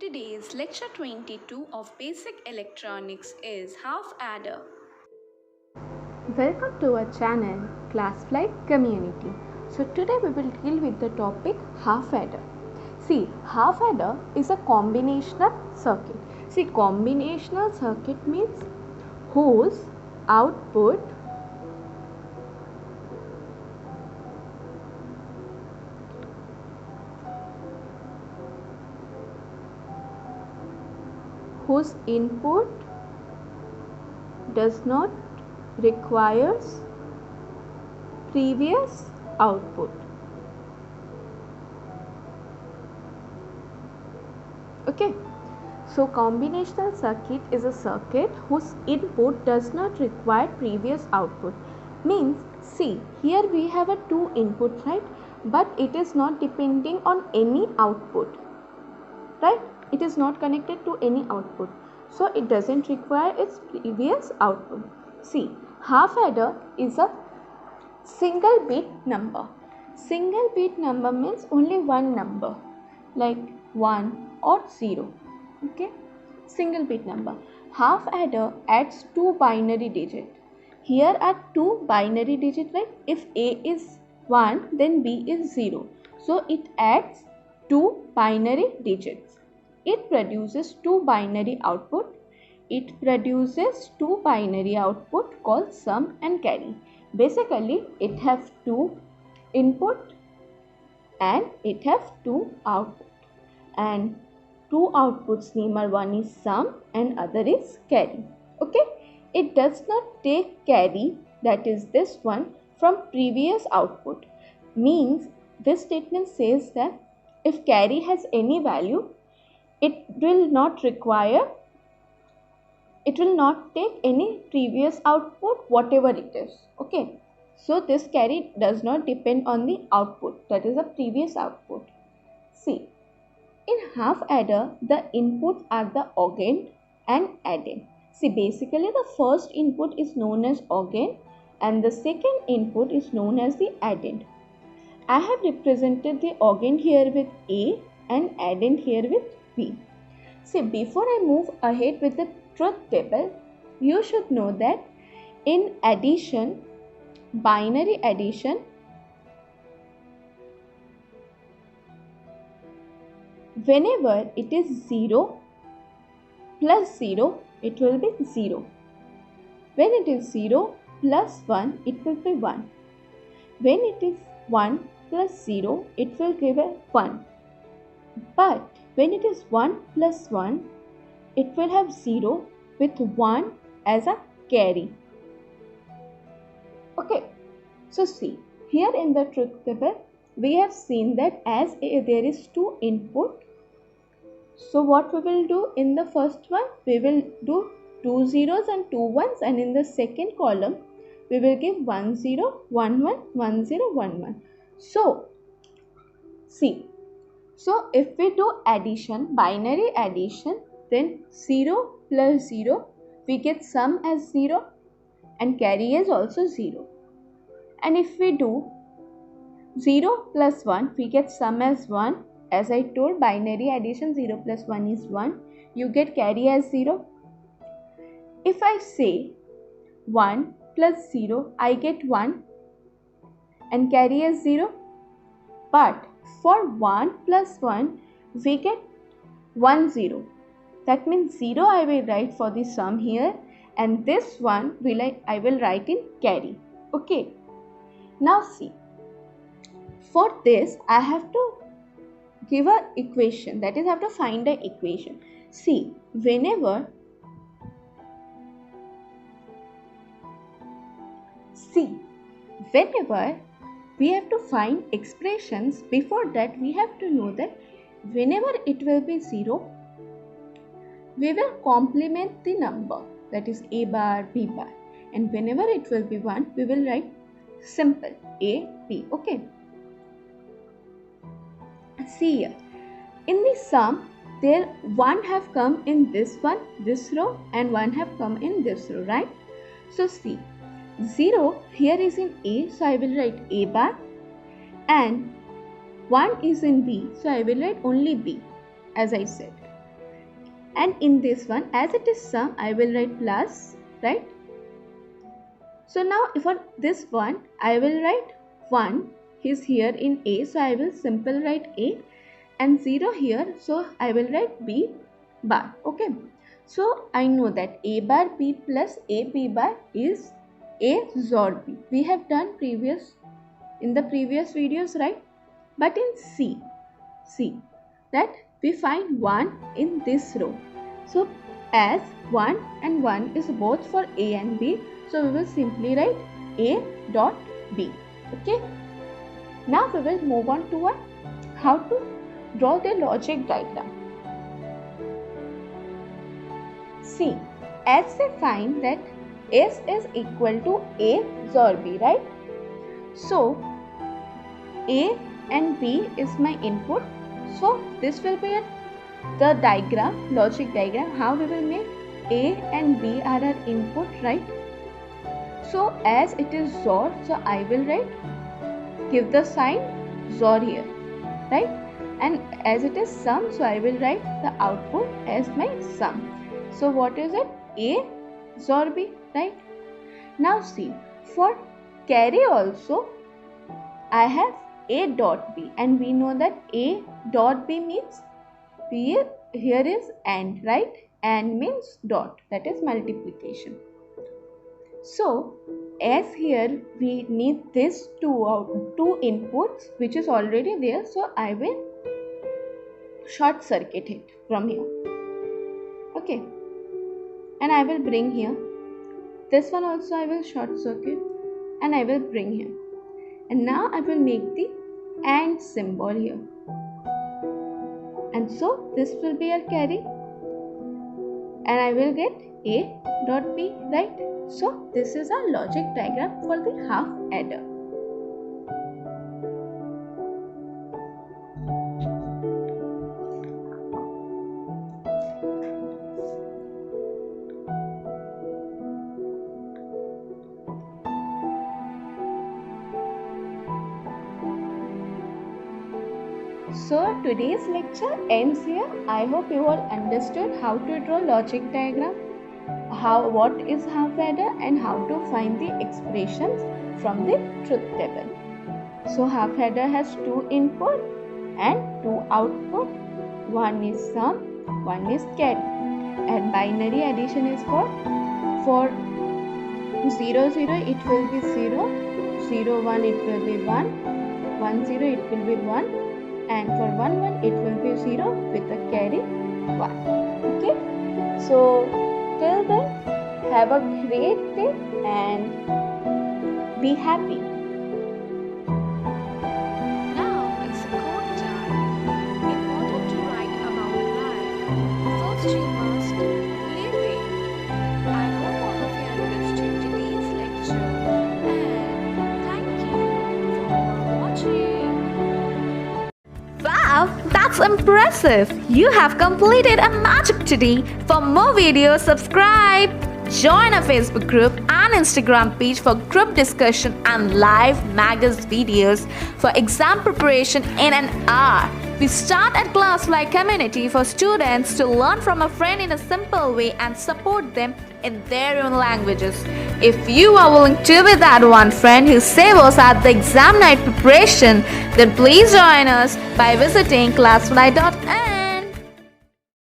Today's lecture 22 of Basic Electronics is Half Adder. Welcome to our channel ClassFly Community. So today we will deal with the topic half adder. See, half adder is a combinational circuit. See, combinational circuit means whose output whose input does not requires previous output. Okay, so combinational circuit is a circuit whose input does not require previous output. Means, see, here we have a two input, right? But it is not depending on any output, right? It is not connected to any output, so it doesn't require its previous output. See, half adder is a single bit number. Single bit number means only one number, like 1 or 0. Okay, single bit number. Half adder adds two binary digits. Here are two binary digits, right? If A is 1, then B is 0. So it adds two binary digits. It produces two binary output. It produces two binary output called sum and carry. Basically, it has two input and it has two output. And two outputs, number one is sum and other is carry. Okay, it does not take carry, that is this one, from previous output. Means this statement says that if carry has any value, it will not take any previous output, whatever it is. Okay, so this carry does not depend on the output, that is a previous output. See, in half adder, the inputs are the AND and addend. See, basically the first input is known as AND and the second input is known as the addend. I have represented the AND here with A and addend here with B. See, before I move ahead with the truth table, you should know that in addition, binary addition, whenever it is 0 plus 0, it will be 0. When it is 0 plus 1, it will be 1. When it is 1 plus 0, it will give a 1. But when it is 1 plus 1, it will have 0 with 1 as a carry. Okay, so see, here in the truth table, we have seen that as there is two input, so what we will do in the first one, we will do two zeros and two ones, and in the second column, we will give 1 0, 1 1, 1 0, 1 1. So, see, so if we do addition, binary addition, then 0 plus 0, we get sum as 0 and carry is also 0. And if we do 0 plus 1, we get sum as 1. As I told, binary addition 0 plus 1 is 1. You get carry as 0. If I say 1 plus 0, I get 1 and carry as 0. But for 1 plus 1, we get 1 0. That means 0 I will write for the sum here, and this one I will write in carry. Okay. Now see, for this I have to give an equation, that is I have to find the equation. See, whenever we have to find expressions, before that we have to know that whenever it will be 0, we will complement the number, that is A bar, B bar, and whenever it will be 1, we will write simple A, B. Okay. See here, in the sum, there 1 have come in this row, and 1 have come in this row, right? So see, 0 here is in A, so I will write A bar, and 1 is in B, so I will write only B, as I said. And in this one, as it is sum, I will write plus, right? So now for this one, I will write 1 is here in A, so I will simple write A, and 0 here, so I will write B bar. Okay, so I know that A bar B plus A B bar is A XOR B. We have done in the previous videos, right? But in C that we find 1 in this row. So as 1 and 1 is both for A and B, so we will simply write A dot B. Okay. Now we will move on to how to draw the logic diagram. See, as we find that S is equal to A XOR B, right? So A and B is my input. So this will be the diagram, logic diagram, how we will make A and B are our input, right? So as it is XOR, so I will give the sign XOR here, right? And as it is sum, so I will write the output as my sum. So what is it? A XOR B, right? Now see, for carry also, I have A dot B, and we know that A dot B means here is AND, right? AND means dot, that is multiplication. So as here we need this two inputs which is already there, so I will short circuit it from here. Okay, and I will bring here. This one also I will short circuit and I will bring here. And now I will make the AND symbol here. And so this will be our carry. And I will get A dot B, right? So this is our logic diagram for the half adder. So today's lecture ends here. I hope you all understood how to draw logic diagram, what is half adder, and how to find the expressions from the truth table. So half adder has two input and two output. One is sum, one is carry. And binary addition is for 0 0 it will be 0, 0 1 it will be 1, 1 0 it will be 1. And for 1 1 it will be 0 with a carry 1. Okay, so till then, have a great day and be happy. Now it's code time. In order to write about life, first you must live it. I hope all of you understood today's lecture, and thank you for watching. Wow, that's impressive! You have completed a magic today. For more videos, subscribe. Join our Facebook group and Instagram page for group discussion and live magazine videos for exam preparation in an hour. We start at ClassFly community for students to learn from a friend in a simple way and support them in their own languages. If you are willing to be that one friend who saves us at the exam night preparation, then please join us by visiting classfly.in.